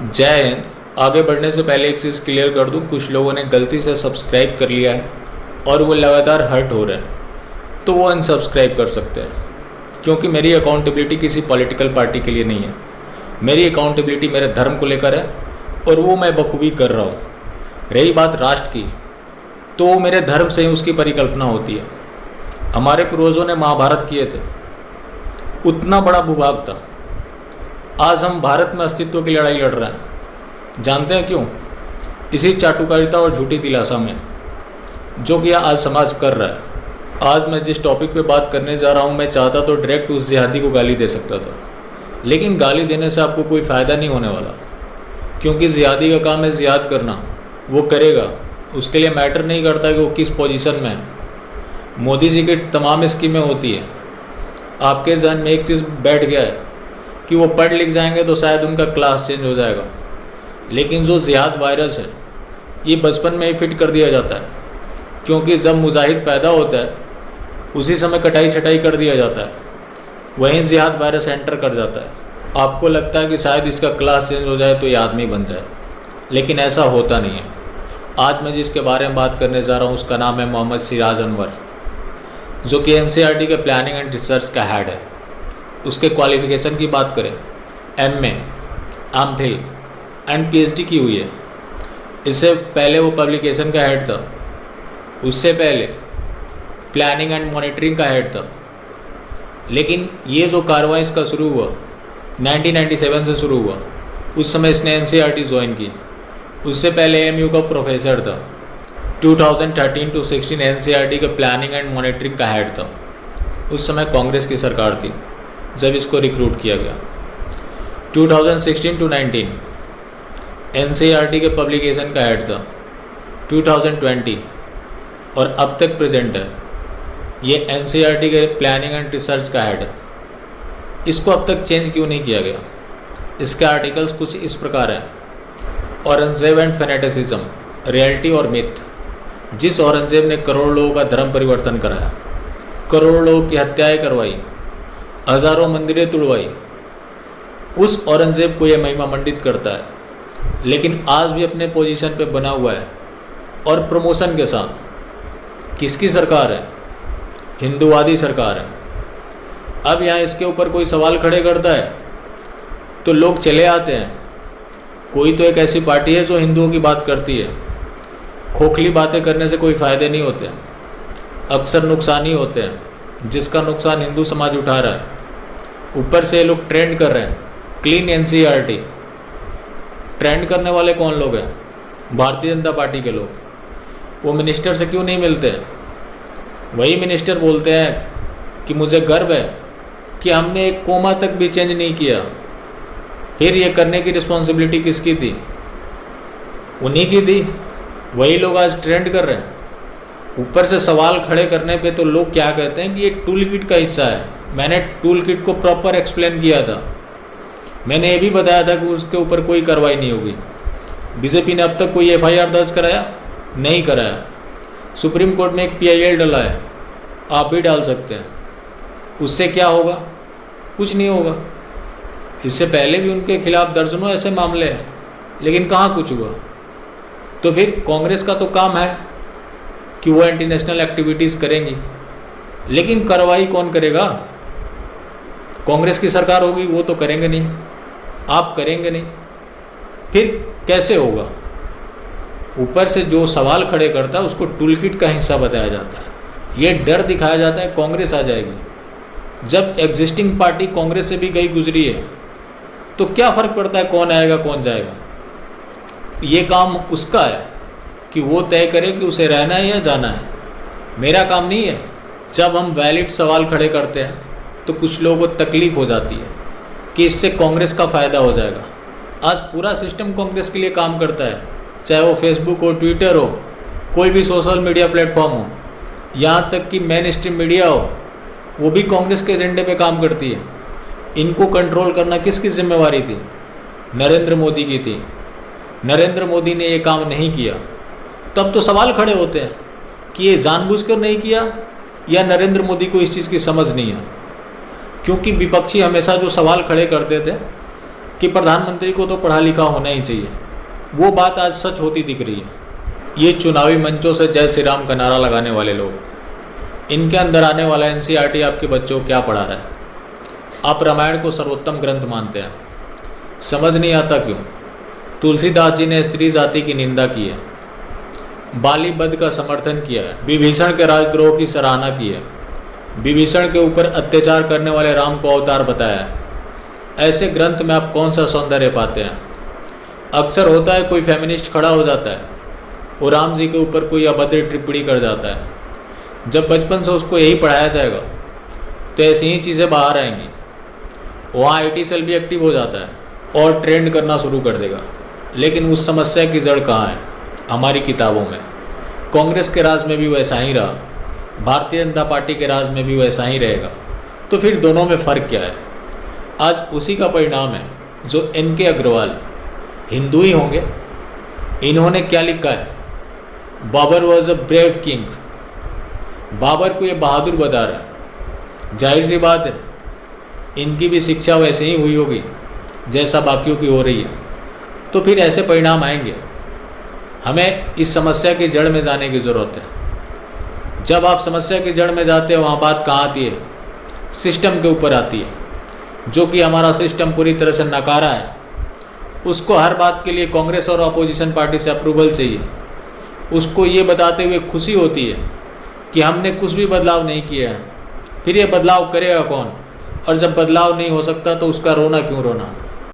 जय हिंद। आगे बढ़ने से पहले एक चीज़ क्लियर कर दूं, कुछ लोगों ने गलती से सब्सक्राइब कर लिया है और वो लगातार हर्ट हो रहे हैं, तो वो अनसब्सक्राइब कर सकते हैं। क्योंकि मेरी अकाउंटेबिलिटी किसी पॉलिटिकल पार्टी के लिए नहीं है, मेरी अकाउंटेबिलिटी मेरे धर्म को लेकर है और वो मैं बखूबी कर रहा हूँ। रही बात राष्ट्र की, तो वो मेरे धर्म से ही उसकी परिकल्पना होती है। हमारे पूर्वजों ने महाभारत किए थे, उतना बड़ा भूभाग था। आज हम भारत में अस्तित्व की लड़ाई लड़ रहे हैं। जानते हैं क्यों? इसी चाटुकारिता और झूठी दिलासा में जो कि आज समाज कर रहा है। आज मैं जिस टॉपिक पे बात करने जा रहा हूँ, मैं चाहता तो डायरेक्ट उस जिहादी को गाली दे सकता था, लेकिन गाली देने से आपको कोई फ़ायदा नहीं होने वाला। क्योंकि जिहादी का काम है जिहाद करना, वो करेगा। उसके लिए मैटर नहीं करता कि वो किस पोजीशन में है। मोदी जी की तमाम स्कीमें होती है। आपके जहन में एक चीज़ बैठ गया है कि वो पढ़ लिख जाएंगे तो शायद उनका क्लास चेंज हो जाएगा, लेकिन जो जिहाद वायरस है ये बचपन में ही फिट कर दिया जाता है। क्योंकि जब मुजाहिद पैदा होता है उसी समय कटाई छटाई कर दिया जाता है, वहीं जिहाद वायरस एंटर कर जाता है। आपको लगता है कि शायद इसका क्लास चेंज हो जाए तो ये आदमी बन जाए, लेकिन ऐसा होता नहीं है। आज मैं जिसके बारे में बात करने जा रहा हूँ उसका नाम है मोहम्मद सिराज अनवर, जो कि एनसीईआरटी के प्लानिंग एंड रिसर्च का हेड है। उसके क्वालिफ़िकेशन की बात करें, एमए, एमफिल एंड पीएचडी की हुई है। इससे पहले वो पब्लिकेशन का हेड था, उससे पहले प्लानिंग एंड मॉनिटरिंग का हेड था। लेकिन ये जो कार्रवाई इसका शुरू हुआ 1997 से शुरू हुआ, उस समय इसने एनसीईआरटी ज्वाइन की। उससे पहले एएमयू का प्रोफेसर था। 2013 to 16 एनसीईआरटी के प्लानिंग एंड मॉनिटरिंग का हेड था। उस समय कांग्रेस की सरकार थी जब इसको रिक्रूट किया गया। 2016 to 19 एनसीईआरटी के पब्लिकेशन का हेड था। 2020 और अब तक प्रेजेंट है, ये एनसीईआरटी के प्लानिंग एंड रिसर्च का हेड है। इसको अब तक चेंज क्यों नहीं किया गया? इसके आर्टिकल्स कुछ इस प्रकार हैं: औरंगजेब एंड फेनेटिसिज्म, रियलिटी और मिथ। जिस औरंगजेब ने करोड़ों लोगों का धर्म परिवर्तन कराया, करोड़ों लोगों की हत्याएं करवाई, हजारों मंदिरें तुड़वाई, उस औरंगजेब को यह महिमा मंडित करता है, लेकिन आज भी अपने पोजीशन पे बना हुआ है और प्रमोशन के साथ। किसकी सरकार है? हिंदूवादी सरकार है। अब यहाँ इसके ऊपर कोई सवाल खड़े करता है तो लोग चले आते हैं। कोई तो एक ऐसी पार्टी है जो हिंदुओं की बात करती है। खोखली बातें करने से कोई फ़ायदे नहीं होते, अक्सर नुकसान ही होते हैं, जिसका नुकसान हिंदू समाज उठा रहा है। ऊपर से ये लोग ट्रेंड कर रहे हैं, क्लीन एनसीईआरटी। ट्रेंड करने वाले कौन लोग हैं? भारतीय जनता पार्टी के लोग। वो मिनिस्टर से क्यों नहीं मिलते? वही मिनिस्टर बोलते हैं कि मुझे गर्व है कि हमने एक कोमा तक भी चेंज नहीं किया। फिर ये करने की रिस्पॉन्सिबिलिटी किसकी थी? उन्हीं की थी। वही लोग आज ट्रेंड कर रहे हैं। ऊपर से सवाल खड़े करने पे तो लोग क्या कहते हैं कि ये टूल किट का हिस्सा है। मैंने टूल किट को प्रॉपर एक्सप्लेन किया था। मैंने ये भी बताया था कि उसके ऊपर कोई कार्रवाई नहीं होगी। बीजेपी ने अब तक कोई एफआईआर दर्ज कराया? नहीं कराया। सुप्रीम कोर्ट में एक पीआईएल डला है, आप भी डाल सकते हैं। उससे क्या होगा? कुछ नहीं होगा। इससे पहले भी उनके खिलाफ दर्जनों ऐसे मामले हैं, लेकिन कहाँ कुछ हुआ। तो फिर कांग्रेस का तो काम है कि वो एंटी नेशनल एक्टिविटीज़ करेंगी, लेकिन कार्रवाई कौन करेगा? कांग्रेस की सरकार होगी, वो तो करेंगे नहीं, आप करेंगे नहीं, फिर कैसे होगा? ऊपर से जो सवाल खड़े करता है उसको टूलकिट का हिस्सा बताया जाता है। ये डर दिखाया जाता है कांग्रेस आ जाएगी। जब एग्जिस्टिंग पार्टी कांग्रेस से भी गई गुजरी है तो क्या फ़र्क पड़ता है कौन आएगा कौन जाएगा? ये काम उसका है कि वो तय करे कि उसे रहना है या जाना है। मेरा काम नहीं है। जब हम वैलिड सवाल खड़े करते हैं तो कुछ लोगों को तकलीफ़ हो जाती है कि इससे कांग्रेस का फ़ायदा हो जाएगा। आज पूरा सिस्टम कांग्रेस के लिए काम करता है, चाहे वो फेसबुक हो, ट्विटर हो, कोई भी सोशल मीडिया प्लेटफॉर्म हो, यहाँ तक कि मेन स्ट्रीम मीडिया हो, वो भी कांग्रेस के एजेंडे पे काम करती है। इनको कंट्रोल करना किसकी जिम्मेवारी थी? नरेंद्र मोदी की थी। नरेंद्र मोदी ने ये काम नहीं किया। तब तो सवाल खड़े होते हैं कि ये जानबूझकर नहीं किया या नरेंद्र मोदी को इस चीज़ की समझ नहीं है। क्योंकि विपक्षी हमेशा जो सवाल खड़े करते थे कि प्रधानमंत्री को तो पढ़ा लिखा होना ही चाहिए, वो बात आज सच होती दिख रही है। ये चुनावी मंचों से जय श्री राम का नारा लगाने वाले लोग, इनके अंदर आने वाला एनसीईआरटी आपके बच्चों को क्या पढ़ा रहा है? आप रामायण को सर्वोत्तम ग्रंथ मानते हैं, समझ नहीं आता क्यों? तुलसीदास जी ने स्त्री जाति की निंदा की है, बाली वध का समर्थन किया है, विभीषण के राजद्रोह की सराहना की है, विभीषण के ऊपर अत्याचार करने वाले राम को अवतार बताया है। ऐसे ग्रंथ में आप कौन सा सौंदर्य पाते हैं? अक्सर होता है कोई फेमिनिस्ट खड़ा हो जाता है और राम जी के ऊपर कोई अभद्र टिप्पणी कर जाता है। जब बचपन से उसको यही पढ़ाया जाएगा तो ऐसी ही चीज़ें बाहर आएंगी। वहाँ IT सेल भी एक्टिव हो जाता है और ट्रेंड करना शुरू कर देगा। लेकिन उस समस्या की जड़ कहाँ है? हमारी किताबों में। कांग्रेस के राज में भी वैसा ही रहा, भारतीय जनता पार्टी के राज में भी वैसा ही रहेगा। तो फिर दोनों में फ़र्क क्या है? आज उसी का परिणाम है जो NK अग्रवाल हिंदू ही होंगे। इन्होंने क्या लिखा है? Babur was a brave king. Babur को ये बहादुर बता रहा है। जाहिर सी बात है इनकी भी शिक्षा वैसे ही हुई होगी जैसा बाकियों की हो रही है। तो फिर ऐसे परिणाम आएंगे। हमें इस समस्या की जड़ में जाने की ज़रूरत है। जब आप समस्या की जड़ में जाते हैं वहाँ बात कहाँ आती है? सिस्टम के ऊपर आती है, जो कि हमारा सिस्टम पूरी तरह से नकारा है। उसको हर बात के लिए कांग्रेस और अपोजिशन पार्टी से अप्रूवल चाहिए। उसको ये बताते हुए खुशी होती है कि हमने कुछ भी बदलाव नहीं किया है। फिर ये बदलाव करेगा कौन? और जब बदलाव नहीं हो सकता तो उसका रोना क्यों रोना?